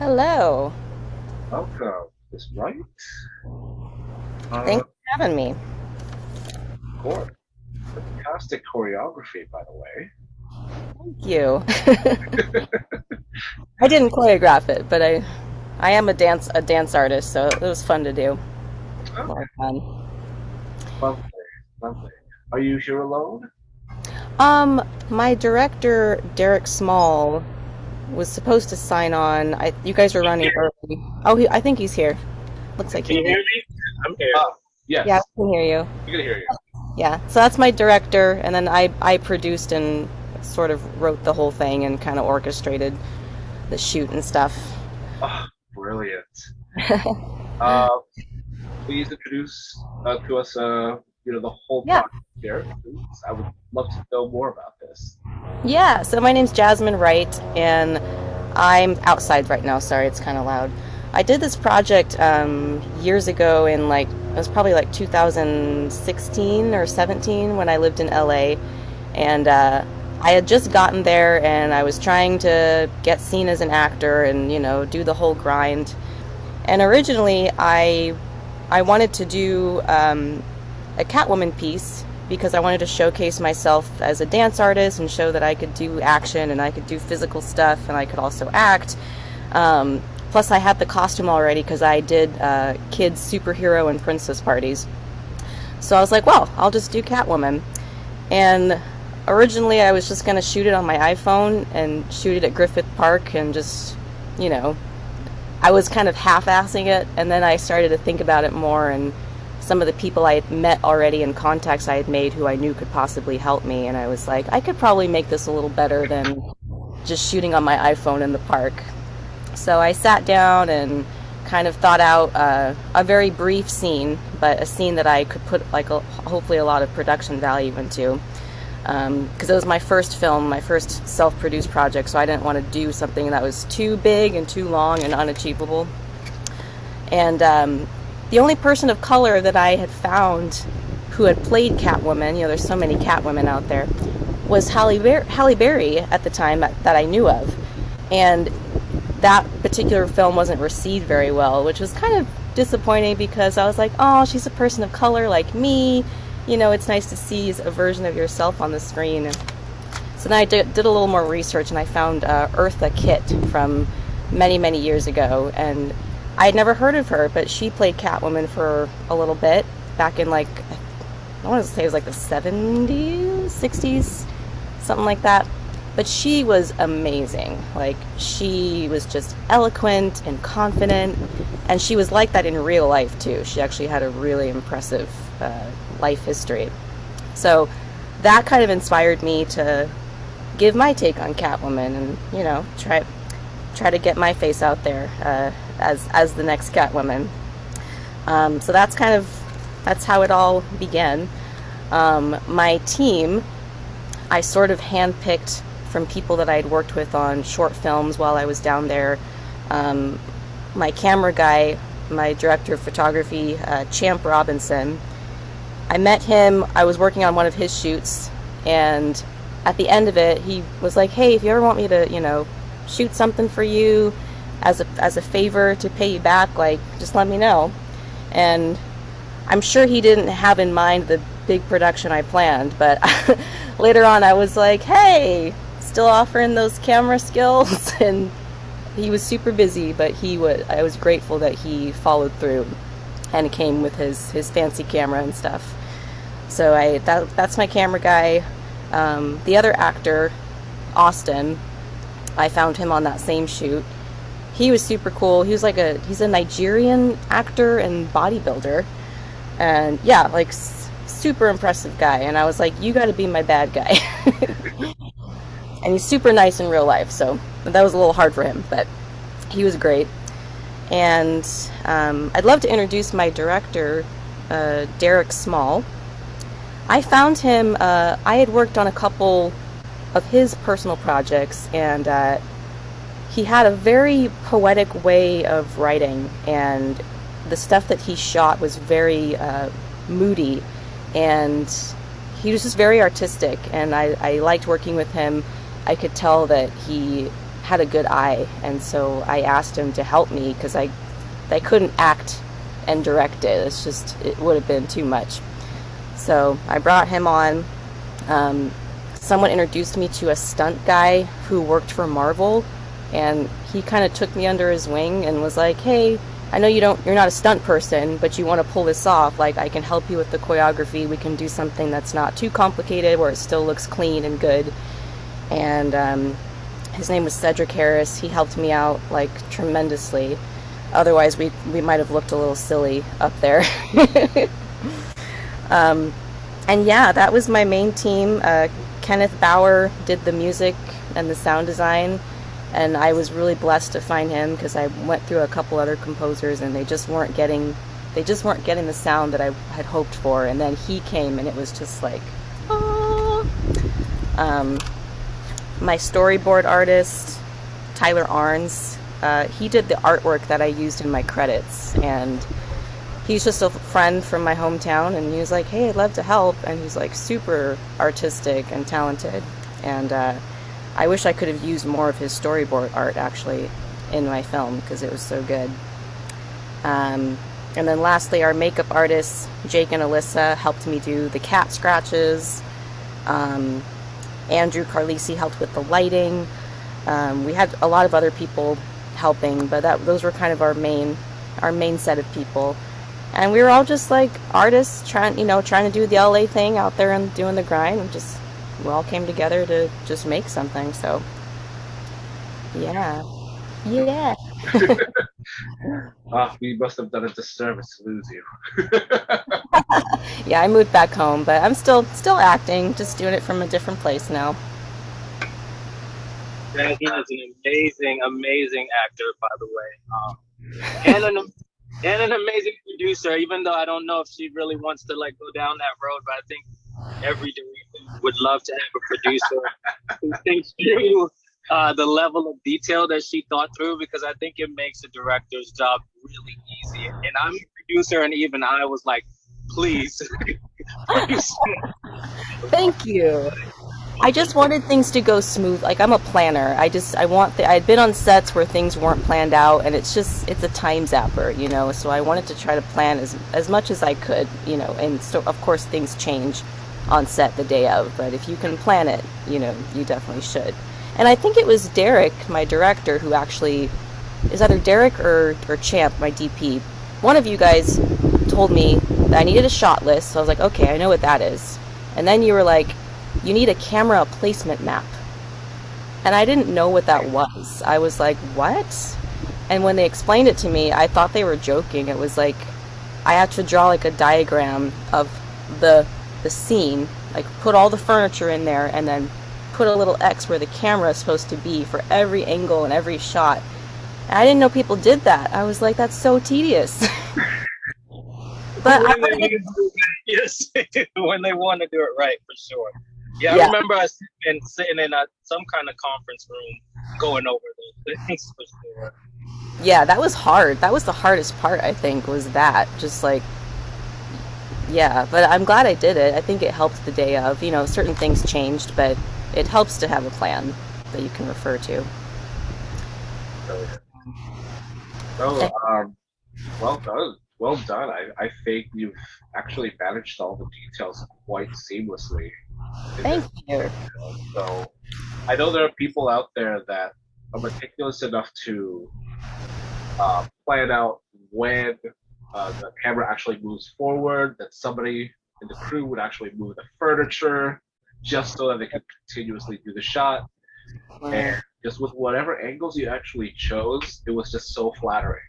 Hello. Welcome. Is right? Thanks Of for having me. course. Fantastic choreography, by the way. Thank you. I didn't choreograph it, but I am a dance artist, so it was fun to do. A lot Okay, of fun. lovely, lovely. Are you here alone? My director Derek Small was supposed to sign on. You guys were running early. Oh, I think he's here. Looks like Can he's you here. hear me? I'm here. Yeah, I Yes, can hear you. I can hear you. Yeah, so that's my director, and then I produced and sort of wrote the whole thing and kind of orchestrated the shoot and stuff. Oh, brilliant. Uh, Please introduce to us, the whole Yeah. project here, please. I would love to know more about this. Yeah, so my name's Jasmine Wright, and I'm outside right now. Sorry, it's kind of loud. I did this project years ago in it was probably like 2016 or 17 when I lived in LA. And I had just gotten there and I was trying to get seen as an actor and, do the whole grind. And originally I wanted to do a Catwoman piece because I wanted to showcase myself as a dance artist and show that I could do action and I could do physical stuff and I could also act. Plus, I had the costume already because I did kids' superhero and princess parties. So I was like, well, I'll just do Catwoman. And originally, I was just going to shoot it on my iPhone and shoot it at Griffith Park and just, you know, I was kind of half-assing it, and then I started to think about it more, and some of the people I had met already and contacts I had made who I knew could possibly help me, and I was like, I could probably make this a little better than just shooting on my iPhone in the park. So I sat down and kind of thought out a very brief scene, but a scene that I could put hopefully a lot of production value into. Because it was my first film, my first self-produced project, so I didn't want to do something that was too big and too long and unachievable. And the only person of color that I had found who had played Catwoman, there's so many Catwomen out there, was Halle Berry at the time that I knew of. And that particular film wasn't received very well, which was kind of disappointing because I was like, oh, she's a person of color like me. It's nice to see a version of yourself on the screen. So then I did a little more research and I found Eartha Kitt from many, many years ago. And I had never heard of her, but she played Catwoman for a little bit back in I want to say it was like the 70s, 60s, something like that. But she was amazing. She was just eloquent and confident, and she was like that in real life too. She actually had a really impressive life history. So that kind of inspired me to give my take on Catwoman and, try to get my face out there as the next Catwoman. So that's how it all began. My team, I sort of handpicked from people that I'd worked with on short films while I was down there. My camera guy, my director of photography, Champ Robinson, I met him, I was working on one of his shoots, and at the end of it, he was like, hey, if you ever want me to, shoot something for you as a favor to pay you back, just let me know. And I'm sure he didn't have in mind the big production I planned, but later on I was like, hey, still offering those camera skills. And he was super busy, but I was grateful that he followed through and came with his fancy camera and stuff. So that's my camera guy. The other actor, Austin, I found him on that same shoot. He was super cool. He's a Nigerian actor and bodybuilder. And yeah, super impressive guy. And I was like, you got to be my bad guy. And he's super nice in real life, so that was a little hard for him, but he was great. And I'd love to introduce my director, Derek Small. I found him, I had worked on a couple of his personal projects, and he had a very poetic way of writing, and the stuff that he shot was very moody, and he was just very artistic, and I liked working with him. I could tell that he had a good eye, and so I asked him to help me because I couldn't act and direct it. It would have been too much. So I brought him on. Someone introduced me to a stunt guy who worked for Marvel, and he kind of took me under his wing and was like, "Hey, I know you're not a stunt person, but you want to pull this off. Like, I can help you with the choreography. We can do something that's not too complicated, where it still looks clean and good." And his name was Cedric Harris. He helped me out like tremendously. Otherwise, we might have looked a little silly up there. And yeah, that was my main team. Kenneth Bauer did the music and the sound design, and I was really blessed to find him because I went through a couple other composers and they just weren't getting the sound that I had hoped for. And then he came, and it was just like, oh. My storyboard artist, Tyler Arns, he did the artwork that I used in my credits, and he's just a friend from my hometown, and he was like, "Hey, I'd love to help," and he's like super artistic and talented, and I wish I could have used more of his storyboard art actually in my film because it was so good. And then lastly, our makeup artists, Jake and Alyssa, helped me do the cat scratches. Andrew Carlisi helped with the lighting. We had a lot of other people helping, but those were kind of our main set of people. And we were all just like artists trying to do the LA thing out there and doing the grind, and we all came together to just make something. So yeah. We must have done a disservice to lose you. Yeah, I moved back home, but I'm still acting, just doing it from a different place now. Jasmine is an amazing actor, by the way, and an amazing producer. Even though I don't know if she really wants to like go down that road, but I think every director would love to have a producer who thinks through the level of detail that she thought through, because I think it makes a director's job really easy. And I'm a producer, and even I was like, please. Thank you. I just wanted things to go smooth. Like, I'm a planner. I'd been on sets where things weren't planned out, and it's a time zapper, so I wanted to try to plan as much as I could, and so of course things change on set the day of, but if you can plan it, you definitely should. And I think it was Derek, my director, who actually is either Derek or Champ, my DP. One of you guys told me that I needed a shot list, so I was like, okay, I know what that is. And then you were like, you need a camera placement map. And I didn't know what that was. I was like, what? And when they explained it to me, I thought they were joking. It was like, I had to draw like a diagram of the scene, like put all the furniture in there, and then put a little X where the camera is supposed to be for every angle and every shot. And I didn't know people did that. I was like, that's so tedious. But yes, when they want to do it right, for sure. Yeah, I remember us sitting in some kind of conference room going over those things, for sure. Yeah, that was hard. That was the hardest part, I think, was that. Just like, yeah, but I'm glad I did it. I think it helped the day of. Certain things changed, but it helps to have a plan that you can refer to. Well done. Well done. I think you've actually managed all the details quite seamlessly. Thank you. So I know there are people out there that are meticulous enough to plan out when the camera actually moves forward, that somebody in the crew would actually move the furniture just so that they could continuously do the shot. Wow. And just with whatever angles you actually chose, it was just so flattering.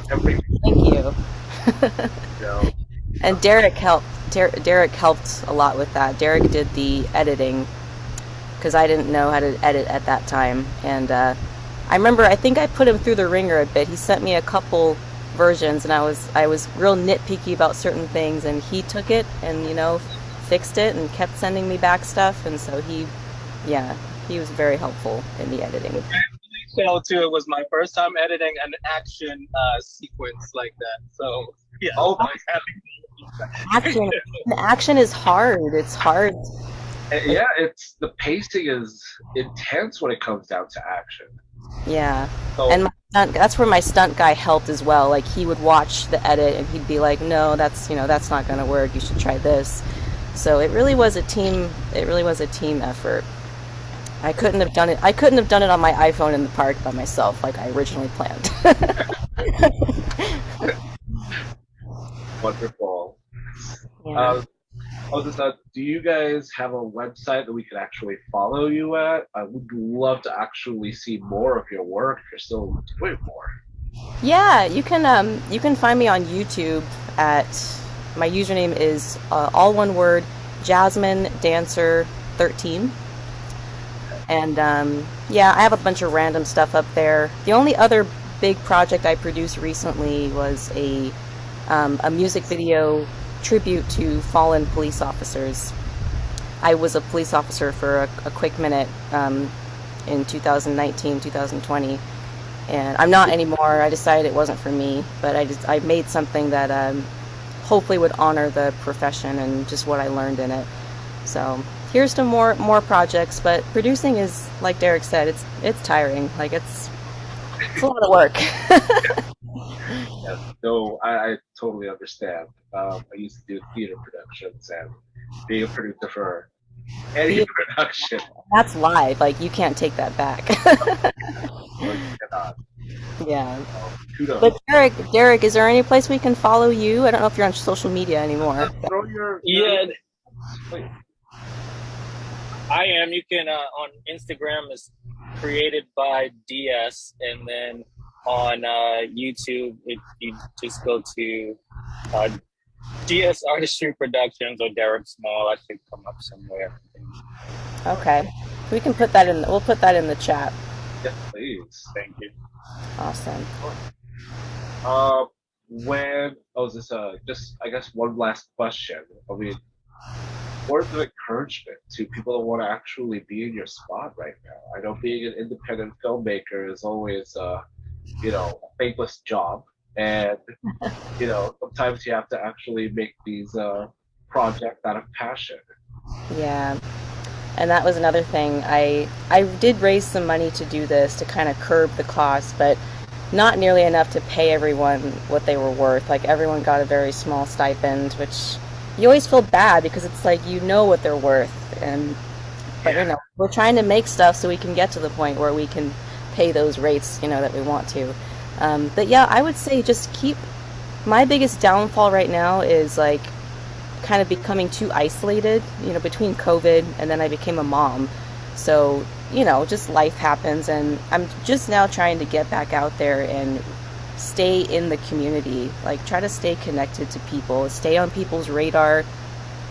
Thank you. And Derek helped. Derek helped a lot with that. Derek did the editing because I didn't know how to edit at that time, and I remember I think I put him through the ringer a bit. He sent me a couple versions, and I was real nitpicky about certain things, and he took it and fixed it and kept sending me back stuff, and so he was very helpful in the editing. Too, it was my first time editing an action sequence like that. So action is hard. It's hard. Yeah, it's the pacing is intense when it comes down to action. Yeah. And So that's where my stunt guy helped as well. Like he would watch the edit and he'd be like, "No, that's not going to work. You should try this." So it really was a team. It really was a team effort. I couldn't have done it. I couldn't have done it on my iPhone in the park by myself, like I originally planned. wonderful. Yeah. Uh, do you guys have a website that we could actually follow you at? I would love to actually see more of your work if you're still doing more. Yeah, you can find me on YouTube at my username is all one word, Jasmine Dancer 13. And yeah, I have a bunch of random stuff up there. The only other big project I produced recently was a music video tribute to fallen police officers. I was a police officer for a quick minute in 2019, 2020, and I'm not anymore. I decided it wasn't for me, but I made something that hopefully would honor the profession and just what I learned in it. So here's to more projects, but producing is, like Derek said, it's tiring. Like it's a lot of work. Yeah, no, I totally understand. I used to do theater productions and being a producer for any production. That's live. Like you can't take that back. Well, you cannot. Yeah. Kudos. But Derek, is there any place we can follow you? I don't know if you're on social media anymore. Throw your Yeah, wait. I am. You can on Instagram is created by DS, and then on YouTube, if you just go to DS Artistry Productions or Derek Small, I should come up somewhere. Okay. We can put that in. We'll put that in the chat. Yes, please. Thank you. Awesome. When is this just I guess one last question. I mean, words of encouragement to people that want to actually be in your spot right now. I know being an independent filmmaker is always a thankless job, and sometimes you have to actually make these projects out of passion. Yeah. And that was another thing. I did raise some money to do this to kind of curb the cost, but not nearly enough to pay everyone what they were worth. Like everyone got a very small stipend, which you always feel bad because it's like you know what they're worth, but we're trying to make stuff so we can get to the point where we can pay those rates that we want to. But yeah, I would say just keep. My biggest downfall right now is like kind of becoming too isolated, between COVID and then I became a mom. So, just life happens, and I'm just now trying to get back out there and stay in the community. Like, try to stay connected to people, stay on people's radar.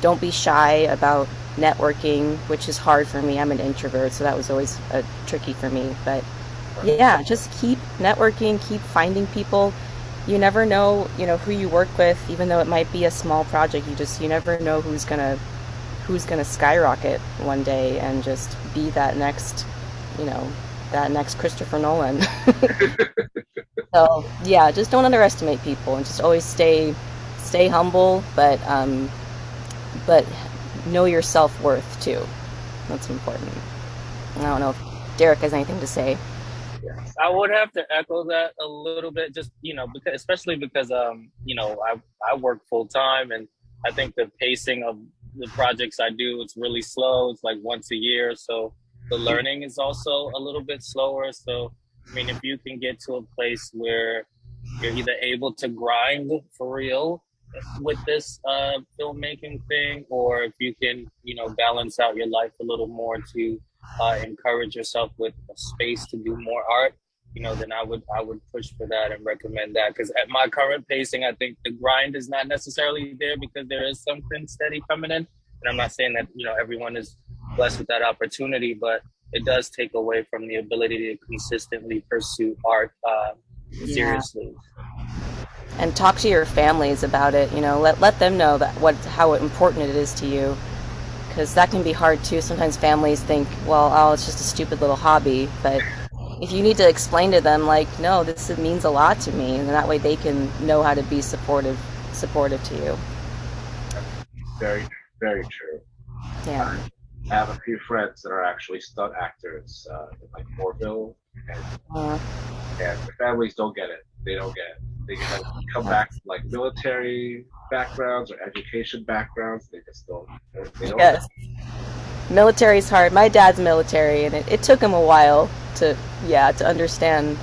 Don't be shy about networking, which is hard for me. I'm an introvert, so that was always tricky for me. But yeah, just keep networking, keep finding people. You never know, who you work with, even though it might be a small project. You never know who's gonna skyrocket one day and just be that next Christopher Nolan. So yeah, just don't underestimate people and just always stay humble, but know your self-worth too. That's important. I don't know if Derek has anything to say. Yes. I would have to echo that a little bit, just because especially because I work full time, and I think the pacing of the projects I do it's really slow. It's like once a year, so the learning is also a little bit slower. So I mean, if you can get to a place where you're either able to grind for real with this filmmaking thing, or if you can balance out your life a little more to encourage yourself with a space to do more art, then I would push for that and recommend that, because at my current pacing I think the grind is not necessarily there because there is something steady coming in, and I'm not saying that everyone is blessed with that opportunity, but it does take away from the ability to consistently pursue art seriously. And talk to your families about it. Let them know how important it is to you, because that can be hard too. Sometimes families think, well, oh, it's just a stupid little hobby, but if you need to explain to them, like, no, this means a lot to me, and that way they can know how to be supportive to you. Very, very true. Yeah. I have a few friends that are actually stunt actors in like Morville, and Uh, the families don't get it. They don't get it. They kind of come back from like military backgrounds or education backgrounds. They just don't. They don't. yes, military's hard. My dad's military, and it took him a while to, yeah, to understand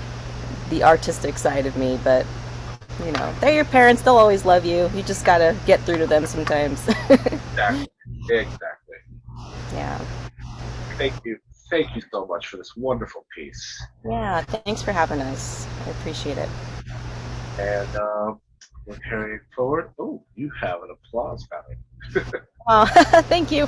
the artistic side of me. But you know, they're your parents. They'll always love you. You just gotta get through to them sometimes. Exactly. Exactly. Yeah. Thank you. Thank you so much for this wonderful piece. Yeah. Thanks for having us. I appreciate it. And we're carrying forward. Oh, you have an applause fountain. Oh, thank you.